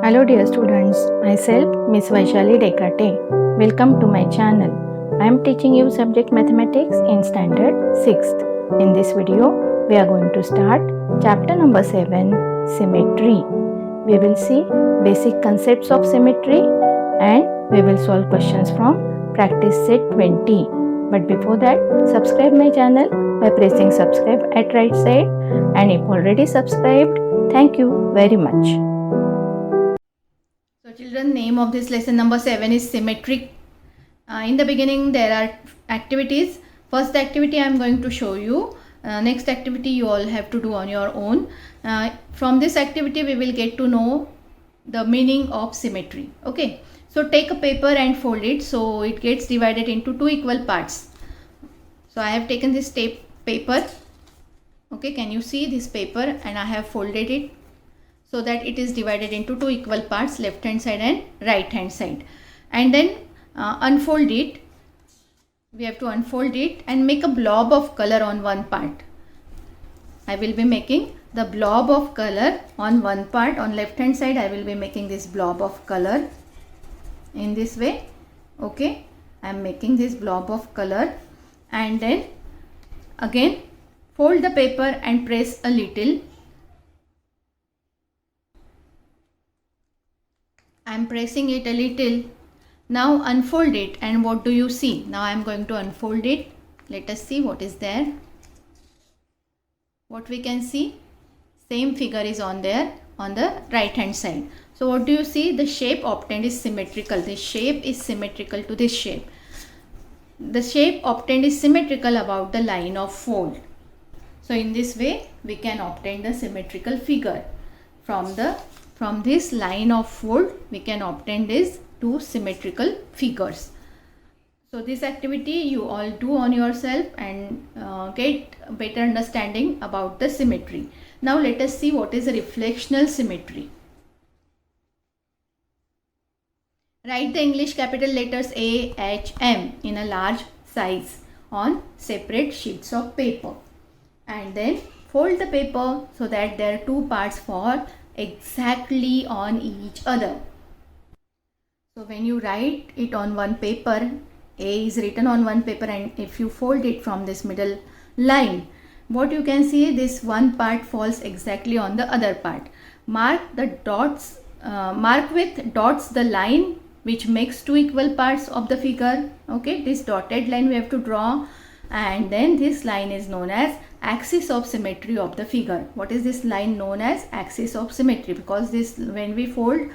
Hello dear students, myself Miss Vaishali Dekate. Welcome to my channel. I am teaching you subject mathematics in standard 6th. In this video, we are going to start chapter number 7, symmetry. We will see basic concepts of symmetry and we will solve questions from practice set 20. But before that, subscribe my channel by pressing subscribe at right side, and if already subscribed, thank you very much. So children, name of this lesson number 7 is symmetry. In the beginning there are activities. First activity I am going to show you. Next activity you all have to do on your own. From this activity we will get to know the meaning of symmetry. Okay. So take a paper and fold it so it gets divided into two equal parts. So I have taken this paper. Okay, can you see this paper, and I have folded it so that it is divided into two equal parts, left hand side and right hand side. And then unfold it. We have to unfold it and make a blob of color on one part. I will be making the blob of color on one part. On left hand side I will be making this blob of color in this way. Okay, I am making this blob of color, and then again fold the paper and press a little. I am pressing it a little. Now unfold it, and what do you see? Now I am going to unfold it. Let us see what is there. What we can see? Same figure is on there on the right hand side. So what do you see? The shape obtained is symmetrical. This shape is symmetrical to this shape. The shape obtained is symmetrical about the line of fold. So in this way we can obtain the symmetrical figure. From this line of fold we can obtain these two symmetrical figures. So this activity you all do on yourself and get a better understanding about the symmetry. Now let us see what is a reflectional symmetry. Write the English capital letters A, H, M in a large size on separate sheets of paper, and then fold the paper so that their two parts fall exactly on each other. So when you write it on one paper, A is written on one paper, and if you fold it from this middle line, what you can see, this one part falls exactly on the other part. Mark with dots the line which makes two equal parts of the figure. Okay, this dotted line we have to draw, and then this line is known as axis of symmetry of the figure. What is this line known as? Axis of symmetry, because this, when we fold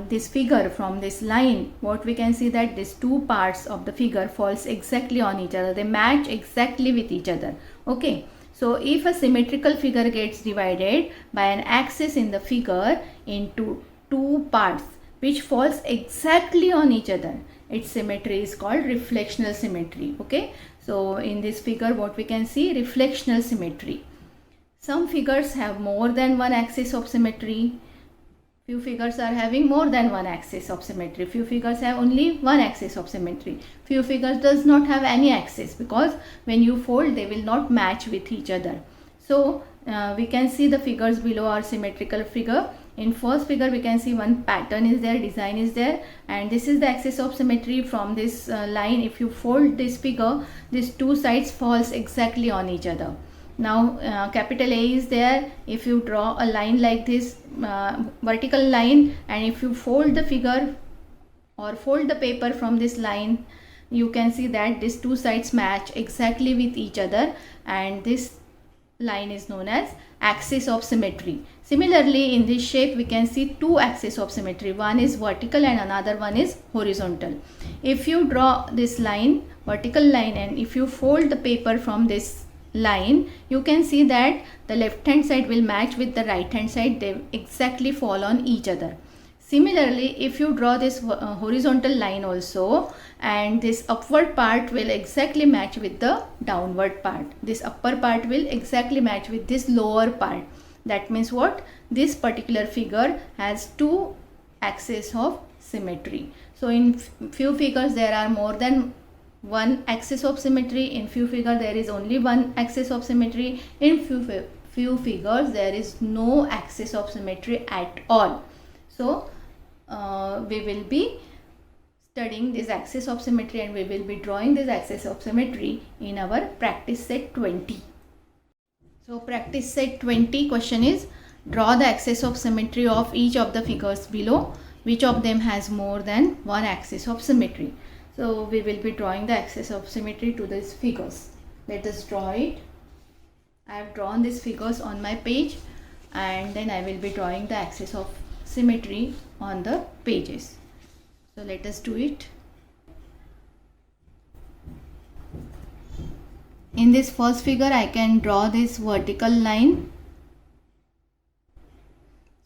this figure from this line, what we can see that these two parts of the figure falls exactly on each other. They match exactly with each other. Okay, so if a symmetrical figure gets divided by an axis in the figure into two parts which falls exactly on each other, its symmetry is called reflectional symmetry. Okay, so in this figure what we can see? Reflectional symmetry. Some figures have more than one axis of symmetry. Few figures are having more than one axis of symmetry. Few figures have only one axis of symmetry. Few figures does not have any axis, because when you fold they will not match with each other. So we can see the figures below are symmetrical figure. In first figure we can see one pattern is there, design is there, and this is the axis of symmetry. From this line, if you fold this figure, these two sides falls exactly on each other. Now capital A is there. If you draw a line like this, vertical line, and if you fold the figure or fold the paper from this line, you can see that these two sides match exactly with each other, and this line is known as axis of symmetry. Similarly, in this shape we can see two axes of symmetry. One is vertical and another one is horizontal. If you draw this line, vertical line, and if you fold the paper from this line, you can see that the left hand side will match with the right hand side. They exactly fall on each other. Similarly, if you draw this horizontal line also, and this upward part will exactly match with the downward part. This upper part will exactly match with this lower part. That means what? This particular figure has two axes of symmetry. So in few figures there are more than one axis of symmetry. In few figures there is only one axis of symmetry. In few figures there is no axis of symmetry at all. So we will be studying this axis of symmetry and we will be drawing this axis of symmetry in our practice set 20. So practice set 20 question is, draw the axis of symmetry of each of the figures below. Which of them has more than one axis of symmetry? So we will be drawing the axis of symmetry to these figures. Let us draw it. I have drawn these figures on my page and then I will be drawing the axis of symmetry on the pages. So let us do it. In this first figure I can draw this vertical line.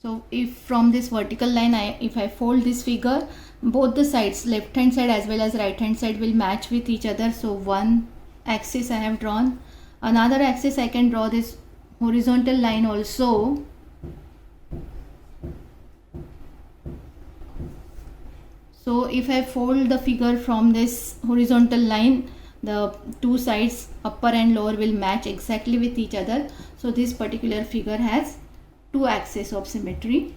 So if from this vertical line if I fold this figure, both the sides, left hand side as well as right hand side, will match with each other. So one axis I have drawn. Another axis I can draw this horizontal line also. So if I fold the figure from this horizontal line, the two sides, upper and lower, will match exactly with each other. So this particular figure has two axes of symmetry.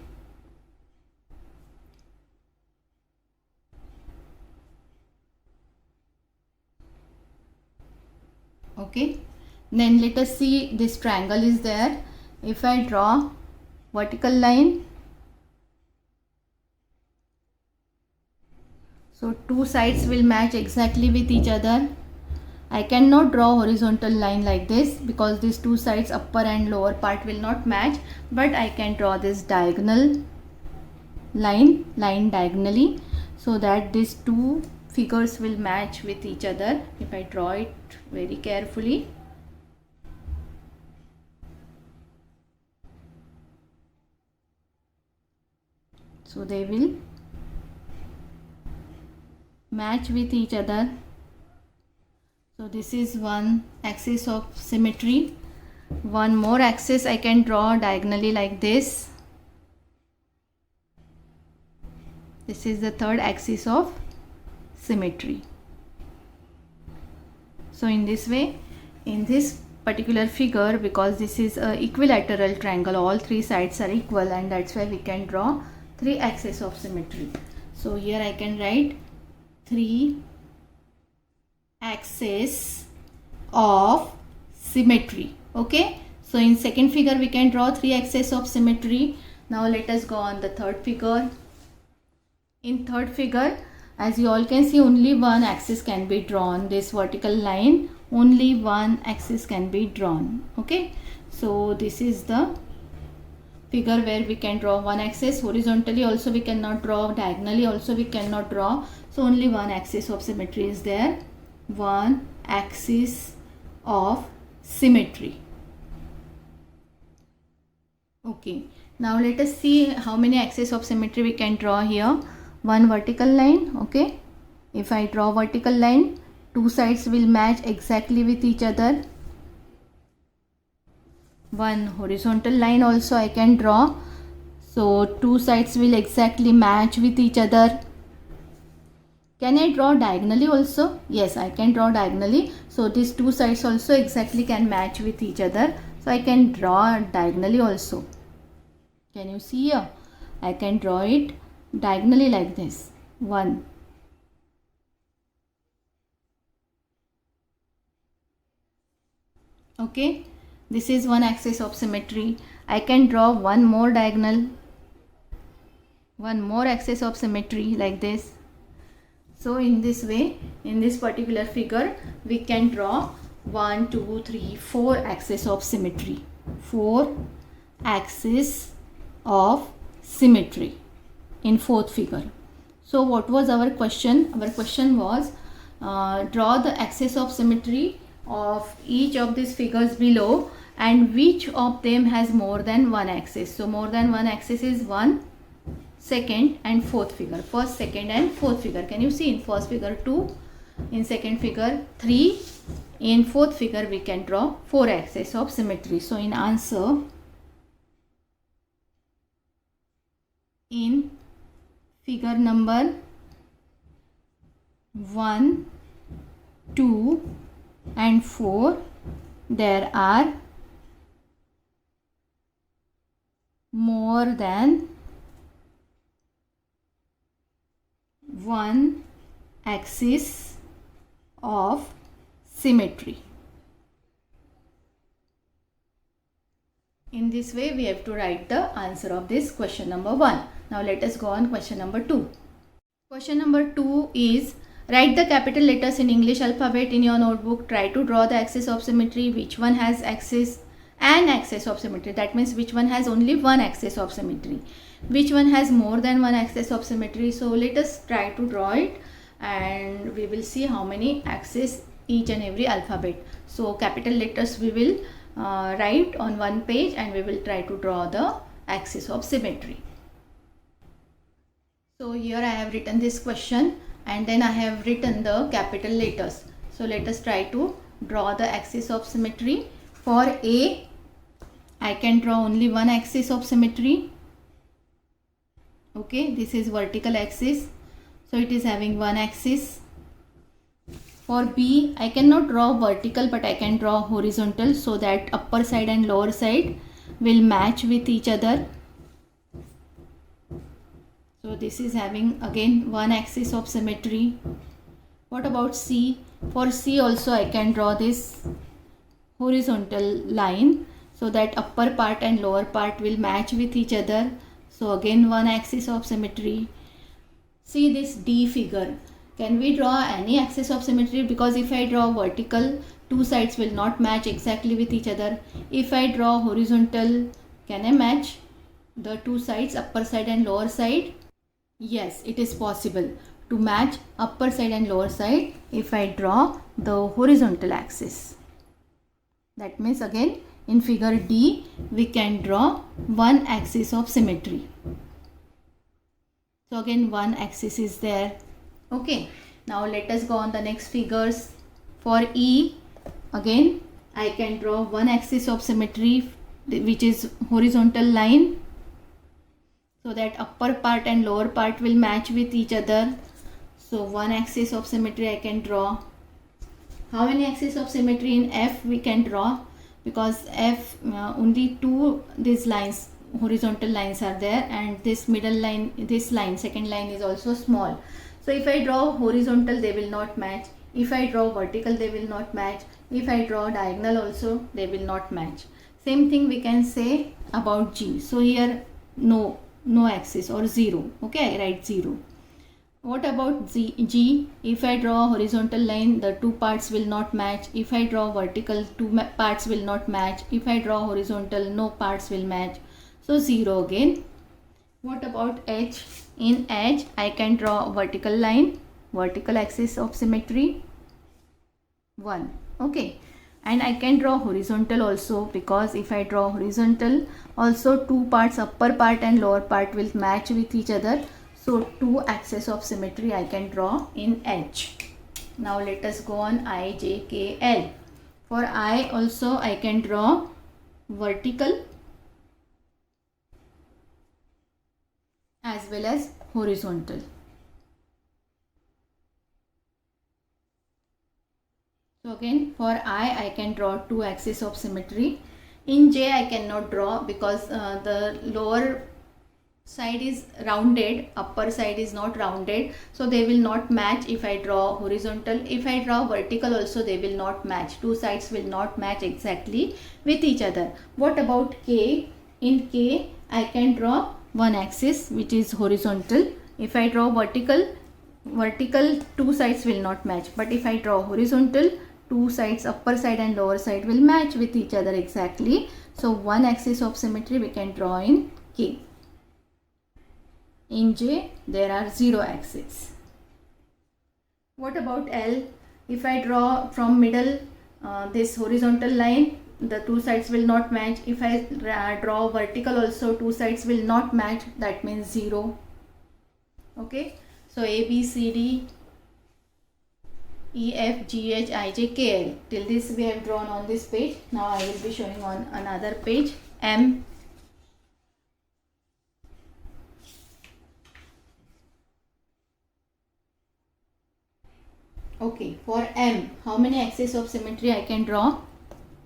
Okay, then let us see, this triangle is there. If I draw vertical line, so two sides will match exactly with each other. I cannot draw horizontal line like this because these two sides, upper and lower part, will not match, but I can draw this diagonal line diagonally, so that these two figures will match with each other. If I draw it very carefully, so they will match with each other. So this is one axis of symmetry. One more axis I can draw diagonally like this. This is the third axis of symmetry. So in this way, in this particular figure, because this is a equilateral triangle, all three sides are equal, and that's why we can draw three axes of symmetry. So here I can write three axes of symmetry. Okay, so in second figure we can draw three axes of symmetry. Now let us go on the third figure. In third figure, as you all can see, only one axis can be drawn. This vertical line, only one axis can be drawn. Okay, so this is the figure where we can draw one axis. Horizontally also we cannot draw, diagonally also we cannot draw. So only one axis of symmetry is there. One axis of symmetry. Okay, now let us see how many axes of symmetry we can draw here. One vertical line. Okay, if I draw vertical line, two sides will match exactly with each other. One horizontal line also I can draw, so two sides will exactly match with each other. Can I draw diagonally also? Yes, I can draw diagonally. So these two sides also exactly can match with each other. So I can draw diagonally also. Can you see here? I can draw it diagonally like this. One. Okay, this is one axis of symmetry. I can draw one more diagonal, one more axis of symmetry like this. So in this way, in this particular figure, we can draw 1, 2, 3, 4 axes of symmetry. 4 axes of symmetry in fourth figure. So what was our question? Our question was, draw the axis of symmetry of each of these figures below and which of them has more than one axis. So more than one axis is one, second and fourth figure. First, second and fourth figure. Can you see? In first figure 2, in second figure 3, in fourth figure we can draw 4 axes of symmetry. So in answer, in figure number 1, 2 and 4, there are more than one axis of symmetry. In this way we have to write the answer of this question number 1. Now let us go on question number 2. Question number 2 is, write the capital letters in English alphabet in your notebook. Try to draw the axis of symmetry. Which one has an axis of symmetry? That means which one has only one axis of symmetry. Which one has more than one axis of symmetry? So let us try to draw it and we will see how many axes each and every alphabet. So capital letters we will write on one page and we will try to draw the axis of symmetry. So here I have written this question and then I have written the capital letters. So let us try to draw the axis of symmetry. For A, I can draw only one axis of symmetry. Okay, this is vertical axis. So it is having one axis. For B, I cannot draw vertical but I can draw horizontal so that upper side and lower side will match with each other. So this is having again one axis of symmetry. What about C? For C also I can draw this horizontal line so that upper part and lower part will match with each other. So again one axis of symmetry. See this D figure. Can we draw any axis of symmetry? Because if I draw vertical, two sides will not match exactly with each other. If I draw horizontal, can I match the two sides, upper side and lower side? Yes, it is possible to match upper side and lower side if I draw the horizontal axis. That means again in figure D, we can draw one axis of symmetry. So again one axis is there. Okay, now let us go on the next figures. For E, again I can draw one axis of symmetry which is horizontal line so that upper part and lower part will match with each other. So one axis of symmetry I can draw. How many axes of symmetry in F we can draw? Because F only two these lines, horizontal lines are there and this middle line, this line, second line is also small. So if I draw horizontal they will not match. If I draw vertical they will not match. If I draw diagonal also they will not match. Same thing we can say about G. So here no axis or 0. Okay, I write 0. What about G? If I draw horizontal line, the two parts will not match. If I draw vertical, two parts will not match. If I draw horizontal, no parts will match. So 0 again. What about H? In H, I can draw vertical line, vertical axis of symmetry, 1. Okay. And I can draw horizontal also, because if I draw horizontal, also two parts, upper part and lower part will match with each other. So two axes of symmetry I can draw in H. Now let us go on I, J, K, L. For I also I can draw vertical as well as horizontal. So again for I can draw two axes of symmetry. In J I cannot draw because the lower side is rounded, upper side is not rounded, so they will not match if I draw horizontal. If I draw vertical also they will not match. Two sides will not match exactly with each other. What about K? In K I can draw one axis which is horizontal. If I draw vertical two sides will not match, but if I draw horizontal, two sides, upper side and lower side will match with each other exactly. So one axis of symmetry we can draw in K. In J there are 0 axes. What about L? If I draw from middle this horizontal line, the two sides will not match. If I draw vertical also, two sides will not match, that means 0. Okay, so A, B, C, D, E, F, G, H, I, J, K, L. Till this we have drawn on this page. Now I will be showing on another page. M. Okay, for M, how many axes of symmetry I can draw?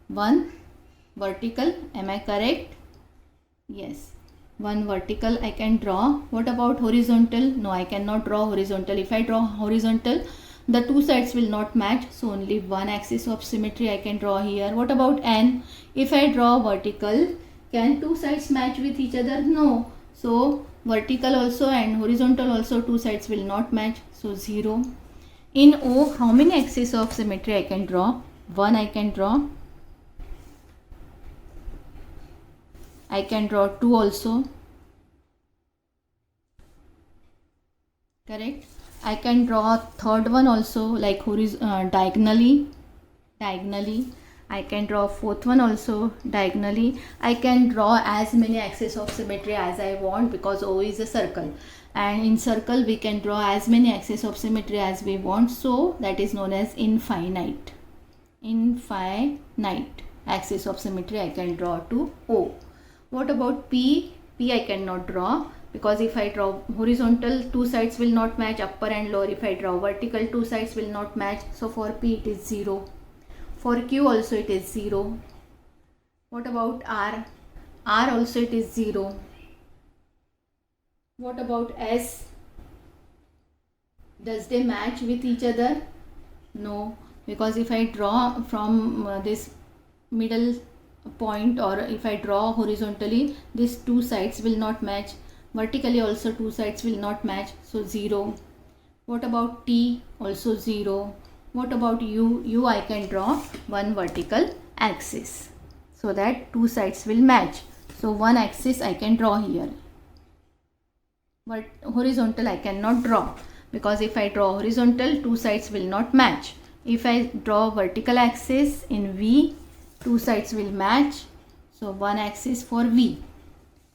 1 vertical, am I correct? Yes. One vertical I can draw. What about horizontal? No, I cannot draw horizontal. If I draw horizontal, the two sides will not match, so only one axis of symmetry I can draw here. What about N? If I draw vertical, can two sides match with each other? No. So vertical also and horizontal also, two sides will not match, so 0. In O, how many axes of symmetry I can draw? One I can draw. I can draw 2 also. Correct. I can draw third one also, like diagonally. I can draw fourth one also diagonally. I can draw as many axes of symmetry as I want, because O is a circle, and in circle we can draw as many axes of symmetry as we want. So that is known as infinite axis of symmetry I can draw to O. What about P? P I cannot draw, because if I draw horizontal, two sides will not match, upper and lower. If I draw vertical, two sides will not match. So for P it is 0. For Q also it is 0. What about R? R also it is 0. What about S? Does they match with each other? No, because if I draw from this middle point, or if I draw horizontally, these two sides will not match. Vertically also two sides will not match, so 0. What about T? Also 0. What about U? U I can draw one vertical axis, so that two sides will match. So one axis I can draw here. But horizontal I cannot draw, because if I draw horizontal, two sides will not match. If I draw vertical axis in V, two sides will match, so one axis for V.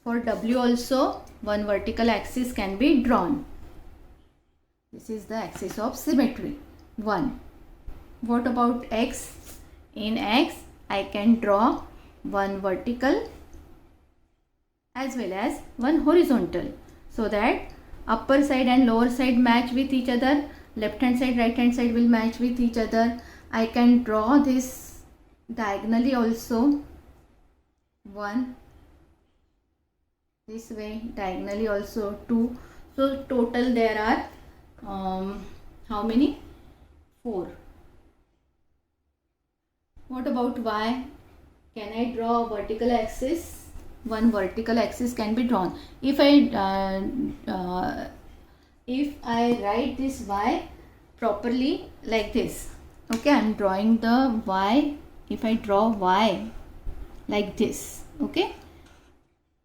For W also, one vertical axis can be drawn. This is the axis of symmetry, 1. What about X? In X, I can draw one vertical as well as one horizontal, so that upper side and lower side match with each other, left hand side, right hand side will match with each other. I can draw this diagonally also, 1, this way, diagonally also 2. So total there are how many? 4. What about Y? Can I draw a vertical axis? One vertical axis can be drawn. If I write this Y properly like this, okay, I am drawing the Y. If I draw Y like this, okay,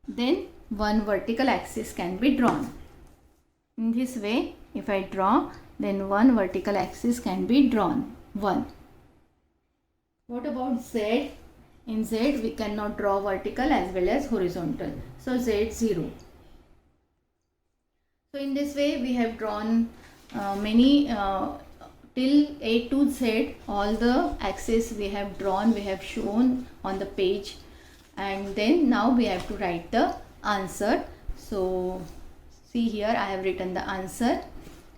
then one vertical axis can be drawn. In this way, if I draw, then one vertical axis can be drawn, 1. What about Z? In Z, we cannot draw vertical as well as horizontal, so Z 0. So in this way, we have drawn many till A to Z, all the axes we have drawn, we have shown on the page, and then now we have to write the answer. So see here, I have written the answer.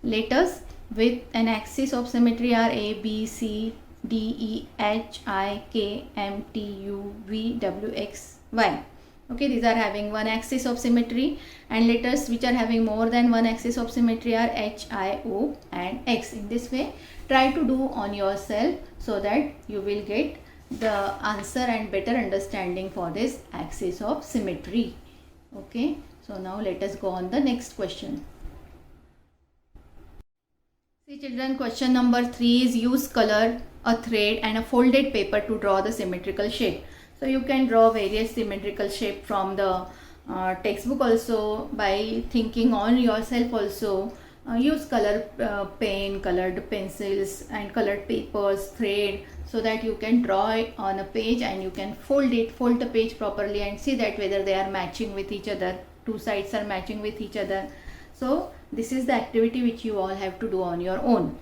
Letters with an axis of symmetry are A, B, C, D, E, H, I, K, M, T, U, V, W, X, Y. Okay, these are having one axis of symmetry, and letters which are having more than one axis of symmetry are H, I, O and X. In this way, try to do on yourself, so that you will get the answer and better understanding for this axis of symmetry. Okay, so now let us go on the next question. See children, question number 3 is use color, a thread and a folded paper to draw the symmetrical shape. So you can draw various symmetrical shape from the textbook also, by thinking on yourself also. Use color pen, colored pencils and colored papers, thread, so that you can draw it on a page and you can fold the page properly and see that whether they are matching with each other, two sides are matching with each other. So this is the activity which you all have to do on your own.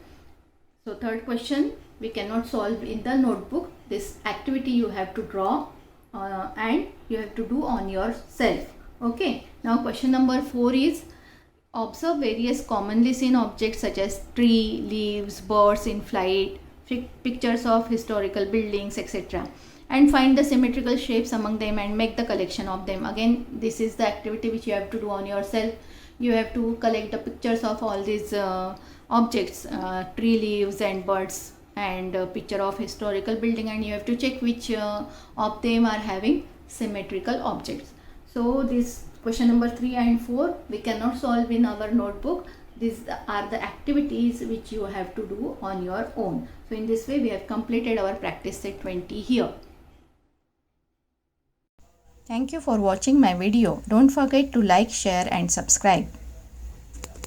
So third question we cannot solve in the notebook. This activity you have to draw and you have to do on yourself. Okay, now question number 4 is observe various commonly seen objects such as tree, leaves, birds in flight, pictures of historical buildings, etc. and find the symmetrical shapes among them and make the collection of them. Again, this is the activity which you have to do on yourself. You have to collect the pictures of all these objects, tree leaves and birds, and a picture of historical building, and you have to check which of them are having symmetrical objects. So this question number 3 and 4 we cannot solve in our notebook. These are the activities which you have to do on your own. So in this way we have completed our practice set 20 here. Thank you for watching my video. Don't forget to like, share and subscribe.